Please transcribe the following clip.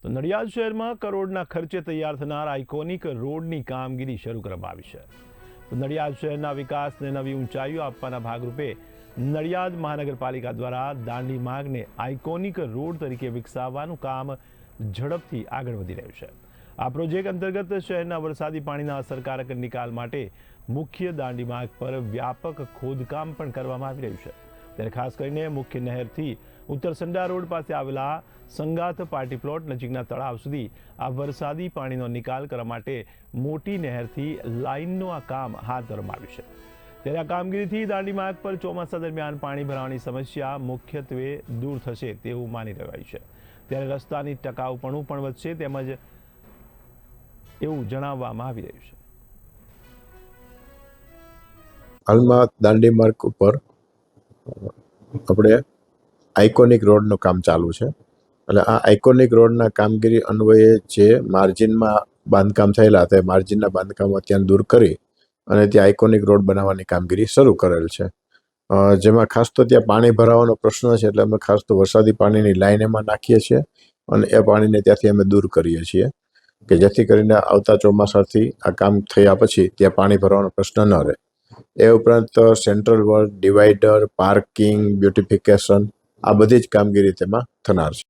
તો નડિયાદ શહેરમાં કરોડના ખર્ચે તૈયાર થનાર આઇકોનિક રોડની કામગીરી શરૂ કરવામાં આવી છે. તો નડિયાદ શહેરના વિકાસને નવી ઊંચાઈઓ આપવાના ભાગરૂપે નડિયાદ મહાનગરપાલિકા દ્વારા દાંડી માર્ગને આઇકોનિક રોડ તરીકે વિકસાવવાનું કામ ઝડપથી આગળ વધી રહ્યું છે. આ પ્રોજેક્ટ અંતર્ગત શહેરના વરસાદી પાણીના અસરકારક નિકાલ માટે મુખ્ય દાંડી માર્ગ પર વ્યાપક ખોદકામ પણ કરવામાં આવી રહ્યું છે. ત્યારે ખાસ કરીને મુખ્ય નહેરથી ઉત્તરસંડા રોડ પાસે આવેલા સંગાથ પાર્ટી પ્લોટ નજીકના તળાવ સુધી આ વરસાદી પાણીનો નિકાલ કરવા માટે મોટી નહેરથી લાઇનનું આ કામ હાથ ધરવામાં આવ્યું છે. ત્યારે આ કામગીરીથી દાંડી માર્ગ પર ચોમાસા દરમિયાન પાણી ભરાવાની સમસ્યા મુખ્યત્વે દૂર થશે તેવું માની રહ્યું છે. ત્યારે રસ્તાની ટકાઉપણું પણ વધશે તેમજ એવું જણાવવામાં આવી રહ્યું છે. હાલમાં દાંડી માર્ગ ઉપર આપણે આઇકોનિક રોડનું કામ ચાલુ છે. એટલે આ આઇકોનિક રોડના કામગીરી અન્વયે જે માર્જિનમાં બાંધકામ થયેલા હતા એ માર્જિનના બાંધકામ અત્યારે દૂર કરી અને ત્યાં આઇકોનિક રોડ બનાવવાની કામગીરી શરૂ કરેલ છે. જેમાં ખાસ તો ત્યાં પાણી ભરાવાનો પ્રશ્ન છે, એટલે અમે ખાસ તો વરસાદી પાણીની લાઈન એમાં નાખીએ છીએ અને એ પાણીને ત્યાંથી અમે દૂર કરીએ છીએ કે જેથી કરીને આવતા ચોમાસાથી આ કામ થયા પછી ત્યાં પાણી ભરવાનો પ્રશ્ન ન રહે. એ ઉપરાંત central work, divider, parking, beautification આ બધી જ કામગીરી તેમાં થનાર છે.